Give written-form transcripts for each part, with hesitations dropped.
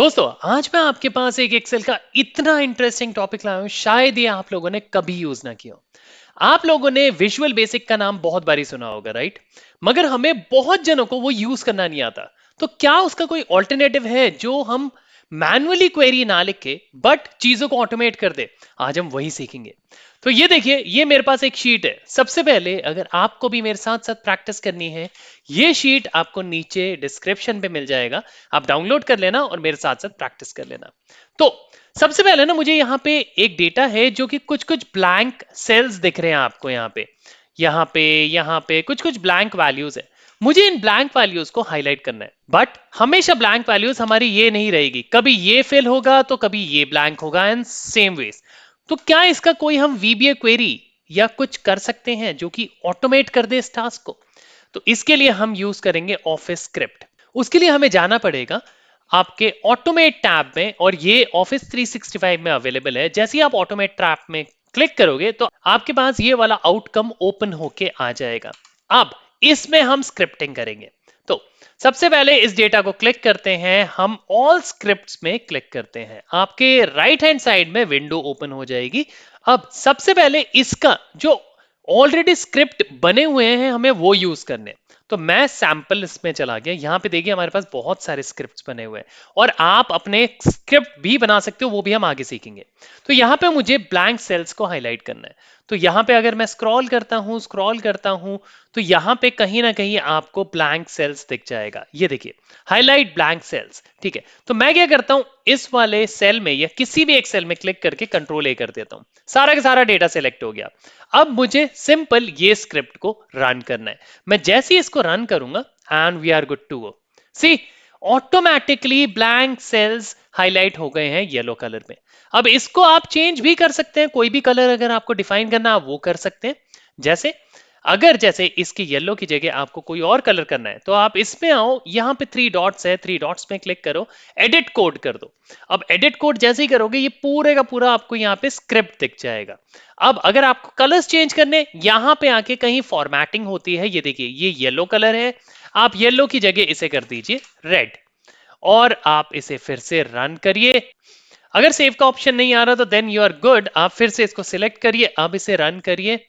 दोस्तों आज मैं आपके पास एक एक्सेल का इतना इंटरेस्टिंग टॉपिक लाया हूं, शायद ये आप लोगों ने कभी यूज ना किया हो। आप लोगों ने विजुअल बेसिक का नाम बहुत बारी सुना होगा, राइट? मगर हमें बहुत जनों को वो यूज करना नहीं आता। तो क्या उसका कोई ऑल्टरनेटिव है जो हम मैनुअली क्वेरी ना लिख के बट चीजों को ऑटोमेट कर दे? आज हम वही सीखेंगे। तो ये देखिए, ये मेरे पास एक शीट है। सबसे पहले अगर आपको भी मेरे साथ साथ प्रैक्टिस करनी है, ये शीट आपको नीचे डिस्क्रिप्शन पे मिल जाएगा। आप डाउनलोड कर लेना और मेरे साथ साथ प्रैक्टिस कर लेना। तो सबसे पहले ना, मुझे यहाँ पे एक डेटा है जो कि कुछ कुछ ब्लैंक सेल्स दिख रहे हैं आपको। यहाँ पे कुछ कुछ ब्लैंक वैल्यूज है। मुझे इन ब्लैंक वैल्यूज को हाईलाइट करना है, बट हमेशा ब्लैंक वैल्यूज हमारी ये नहीं रहेगी। कभी ये फिल होगा तो कभी ये ब्लैंक होगा, एंड सेम वेज। तो क्या इसका कोई हम वीबीए क्वेरी या कुछ कर सकते हैं जो कि ऑटोमेट कर दे इस टास्क को? तो इसके लिए हम यूज करेंगे ऑफिस स्क्रिप्ट। उसके लिए हमें जाना पड़ेगा आपके ऑटोमेट टैब में, और ये ऑफिस 365 में अवेलेबल है। जैसे ही आप ऑटोमेट टैब में क्लिक करोगे तो आपके पास ये वाला आउटकम ओपन होके आ जाएगा। अब इसमें हम स्क्रिप्टिंग करेंगे। तो सबसे पहले इस डेटा को क्लिक करते हैं, हम ऑल स्क्रिप्ट्स में क्लिक करते हैं। आपके राइट हैंड साइड में विंडो ओपन हो जाएगी। अब सबसे पहले इसका जो ऑलरेडी स्क्रिप्ट बने हुए हैं हमें वो यूज करने। तो मैं सैंपल इसमें चला गया। यहाँ पे देखिए हमारे पास बहुत सारे स्क्रिप्ट्स बने हुए हैं, और आप अपने स्क्रिप्ट भी बना सकते हो, वो भी हम आगे सीखेंगे। तो यहाँ पे मुझे ब्लैंक सेल्स को हाईलाइट करना है। तो यहाँ पे अगर मैं स्क्रॉल करता हूँ तो यहाँ पे कहीं ना कहीं आपको ब्लैंक सेल्स दिख जाएगा। ये देखिए, हाईलाइट ब्लैंक सेल्स। ठीक है, तो मैं क्या करता हूँ, इस वाले सेल में या किसी भी एक सेल में क्लिक करके कंट्रोल ए कर देता हूँ। सारा का सारा डेटा सेलेक्ट हो गया। अब मुझे सिंपल ये स्क्रिप्ट को रन करना है। मैं जैसे ही इसको रन करूंगा, and we are good to go. See, automatically blank cells highlight हो गए हैं येलो कलर में। अब इसको आप चेंज भी कर सकते हैं, कोई भी कलर अगर आपको डिफाइन करना आप वो कर सकते हैं। जैसे इसकी येलो की जगह आपको कोई और कलर करना है तो आप इसमें आओ, यहाँ पे 3 डॉट्स है, 3 डॉट्स में क्लिक करो, एडिट कोड कर दो। अब एडिट कोड जैसे ही करोगे ये पूरे का पूरा आपको यहाँ पे स्क्रिप्ट दिख जाएगा। अब अगर आपको कलर्स चेंज करने, यहाँ पे आके कहीं फॉर्मेटिंग होती है। ये देखिए, ये येलो कलर है, आप येलो की जगह इसे कर दीजिए रेड, और आप इसे फिर से रन करिए। अगर सेव का ऑप्शन नहीं आ रहा तो देन यू आर गुड। आप फिर से इसको सिलेक्ट करिए, अब इसे रन करिए,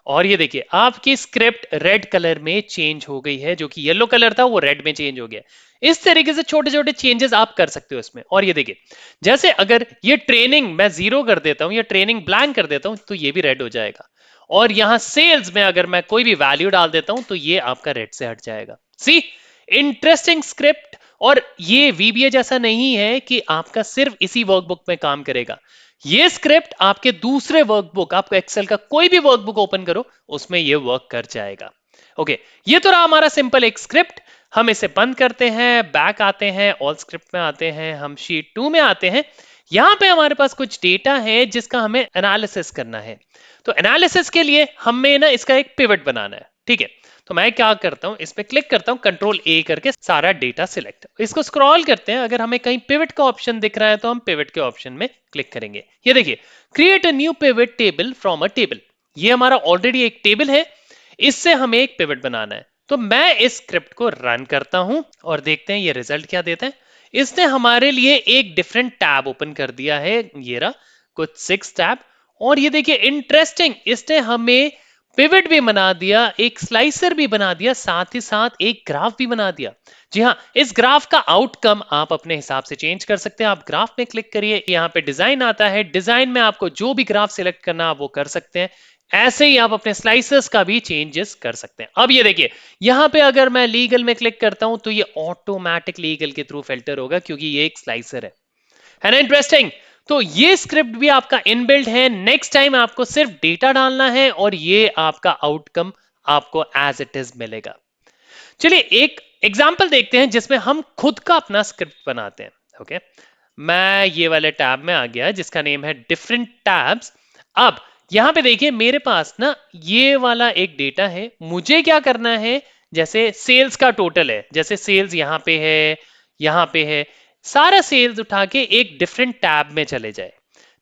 और ये देखिए आपकी स्क्रिप्ट रेड कलर में चेंज हो गई है। जो कि येलो कलर था वो रेड में चेंज हो गया। इस तरीके से छोटे छोटे चेंजेस आप कर सकते हो इसमें। और ये देखिए, जैसे अगर ये ट्रेनिंग मैं 0 कर देता हूं या ट्रेनिंग ब्लैंक कर देता हूं तो ये भी रेड हो जाएगा। और यहां सेल्स में अगर मैं कोई भी वैल्यू डाल देता हूं तो ये आपका रेड से हट जाएगा। सी, इंटरेस्टिंग स्क्रिप्ट। और ये वीबीए जैसा नहीं है कि आपका सिर्फ इसी वर्कबुक में काम करेगा। ये स्क्रिप्ट आपके दूसरे वर्कबुक, आपको एक्सेल का कोई भी वर्कबुक ओपन करो उसमें ये वर्क कर जाएगा। ओके, ये तो रहा हमारा सिंपल एक स्क्रिप्ट। हम इसे बंद करते हैं, बैक आते हैं, ऑल स्क्रिप्ट में आते हैं, हम शीट 2 में आते हैं। यहां पे हमारे पास कुछ डेटा है जिसका हमें एनालिसिस करना है। तो एनालिसिस के लिए हमें ना इसका एक पिवट बनाना है। ठीक है, तो मैं क्या करता हूं, इस पे क्लिक करता हूं, कंट्रोल ए करके सारा डेटा सिलेक्ट, इसको स्क्रॉल करते हैं। अगर हमें कहीं पिवट का ऑप्शन दिख रहा है तो हम पिवट के ऑप्शन में क्लिक करेंगे। ये देखिए, create a new pivot table from a table. ये हमारा ऑलरेडी एक टेबल है, इससे हमें एक पिवट बनाना है। तो मैं इस स्क्रिप्ट को रन करता हूं और देखते हैं ये रिजल्ट क्या देता है। इसने हमारे लिए एक डिफरेंट टैब ओपन कर दिया है, ये रहा कुछ 6 टैब। और ये देखिए इंटरेस्टिंग, इसने हमें पिवट भी बना दिया, एक स्लाइसर भी बना दिया, साथ ही साथ एक ग्राफ भी बना दिया। जी हाँ, इस ग्राफ का आउटकम आप अपने हिसाब से चेंज कर सकते हैं। आप ग्राफ में क्लिक करिए, यहाँ पे डिजाइन आता है, डिजाइन में आपको जो भी ग्राफ सिलेक्ट करना आप वो कर सकते हैं। ऐसे ही आप अपने स्लाइसर्स का भी चेंजेस कर सकते हैं। अब ये देखिए, यहाँ पे अगर मैं लीगल में क्लिक करता हूं तो ये ऑटोमेटिक लीगल के थ्रू फिल्टर होगा, क्योंकि ये एक स्लाइसर है ना इंटरेस्टिंग? तो ये स्क्रिप्ट भी आपका इनबिल्ट है। नेक्स्ट टाइम आपको सिर्फ डेटा डालना है और ये आपका आउटकम आपको एज इट इज मिलेगा। चलिए एक एग्जांपल देखते हैं जिसमें हम खुद का अपना स्क्रिप्ट बनाते हैं। ओके, मैं ये वाले टैब में आ गया जिसका नेम है डिफरेंट टैब्स। अब यहां पे देखिए मेरे पास ना ये वाला एक डेटा है। मुझे क्या करना है, जैसे सेल्स का टोटल है, जैसे सेल्स यहाँ पे है, सारा सेल्स उठा के एक डिफरेंट टैब में चले जाए।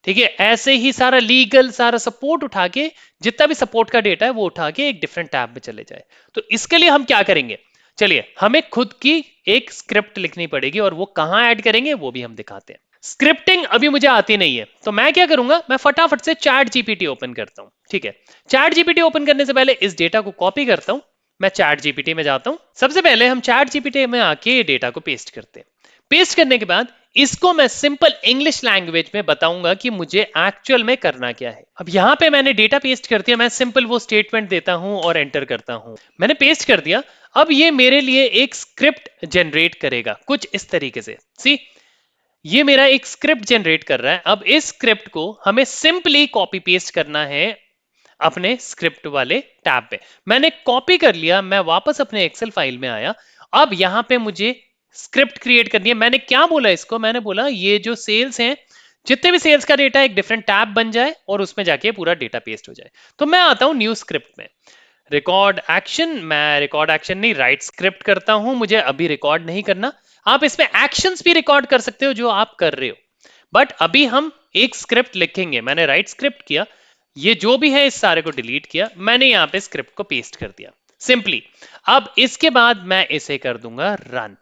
ठीक है, ऐसे ही सारा लीगल, सारा सपोर्ट उठा के, जितना भी सपोर्ट का डेटा है वो उठा के एक डिफरेंट टैब में चले जाए। तो इसके लिए हम क्या करेंगे, चलिए हमें खुद की एक स्क्रिप्ट लिखनी पड़ेगी और वो कहां ऐड करेंगे वो भी हम दिखाते हैं। स्क्रिप्टिंग अभी मुझे आती नहीं है तो मैं क्या करूंगा, मैं फटाफट से चैट जीपीटी ओपन करता हूं। ठीक है, चैट जीपीटी ओपन करने से पहले इस डेटा को कॉपी करता हूं। मैं चैट जीपीटी में जाता हूं। सबसे पहले हम चैट जीपीटी में आके डेटा को पेस्ट करते हैं। पेस्ट करने के बाद इसको मैं सिंपल इंग्लिश लैंग्वेज में बताऊंगा कि मुझे एक्चुअल में करना क्या है। अब यहां पे मैंने डेटा पेस्ट कर दिया, मैं सिंपल वो स्टेटमेंट देता हूं और एंटर करता हूं। मैंने पेस्ट कर दिया। अब ये मेरे लिए एक स्क्रिप्ट जनरेट करेगा कुछ इस तरीके से। सी, ये मेरा एक स्क्रिप्ट जनरेट कर रहा है। अब इस स्क्रिप्ट को हमें सिंपली कॉपी पेस्ट करना है अपने स्क्रिप्ट वाले टैब पे। मैंने कॉपी कर लिया, मैं वापस अपने एक्सेल फाइल में आया। अब यहां पे मुझे स्क्रिप्ट क्रिएट करनी है। मैंने क्या बोला इसको, मैंने बोला ये जो सेल्स हैं, जितने भी सेल्स का डेटा एक डिफरेंट टैब बन जाए और उसमें जाके पूरा डेटा पेस्ट हो जाए। तो मैं आता हूं न्यू स्क्रिप्ट में, रिकॉर्ड एक्शन। मैं रिकॉर्ड एक्शन नहीं, राइट स्क्रिप्ट करता हूं। मुझे अभी रिकॉर्ड नहीं करना। आप इसमें एक्शंस भी रिकॉर्ड कर सकते हो जो आप कर रहे हो, बट अभी हम एक स्क्रिप्ट लिखेंगे। मैंने राइट स्क्रिप्ट किया, ये जो भी है इस सारे को डिलीट किया, मैंने यहां पे स्क्रिप्ट को पेस्ट कर दिया सिंपली। अब इसके बाद मैं इसे कर दूंगा रन।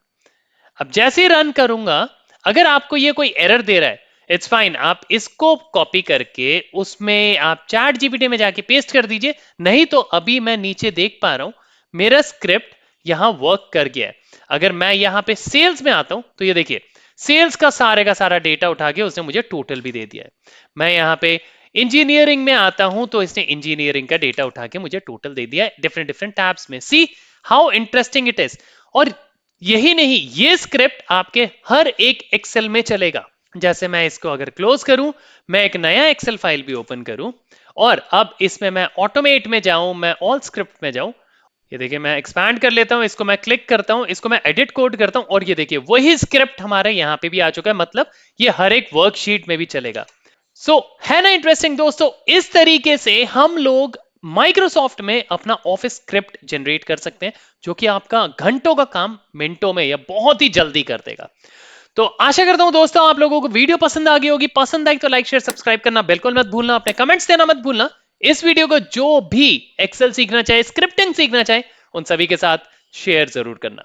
अब जैसे ही रन करूंगा, अगर आपको ये कोई एरर दे रहा है, इट्स फाइन, आप इसको कॉपी करके उसमें आप चैट जीपीटी में जाके पेस्ट कर दीजिए। नहीं तो अभी मैं नीचे देख पा रहा हूं मेरा स्क्रिप्ट यहां वर्क कर गया है। अगर मैं यहां पे सेल्स में आता हूं तो ये देखिए, सेल्स का सारा डेटा उठा के उसने मुझे टोटल भी दे दिया है। मैं यहां पे इंजीनियरिंग में आता हूं तो इसने इंजीनियरिंग का डेटा उठा के मुझे टोटल दे दिया है डिफरेंट डिफरेंट टैब्स में। See how interesting it is. और यही नहीं, ये स्क्रिप्ट आपके हर एक एक्सेल में चलेगा। जैसे मैं इसको अगर क्लोज करूं, मैं एक नया एक्सेल फाइल भी ओपन करूं और अब इसमें मैं ऑटोमेट में जाऊं, मैं ऑल स्क्रिप्ट में जाऊं। ये देखिए मैं एक्सपैंड कर लेता हूं, इसको मैं क्लिक करता हूं, इसको मैं एडिट कोड करता हूं और ये देखिए वही स्क्रिप्ट हमारे यहां पे भी आ चुका है। मतलब ये हर एक वर्कशीट में भी चलेगा। सो है ना इंटरेस्टिंग दोस्तों। इस तरीके से हम लोग माइक्रोसॉफ्ट में अपना ऑफिस स्क्रिप्ट जनरेट कर सकते हैं जो कि आपका घंटों का काम मिनटों में या बहुत ही जल्दी कर देगा। तो आशा करता हूं दोस्तों आप लोगों को वीडियो पसंद आ गई होगी। पसंद आई तो लाइक शेयर सब्सक्राइब करना बिल्कुल मत भूलना। अपने कमेंट्स देना मत भूलना। इस वीडियो को जो भी एक्सेल सीखना चाहे, स्क्रिप्टिंग सीखना चाहे, उन सभी के साथ शेयर जरूर करना।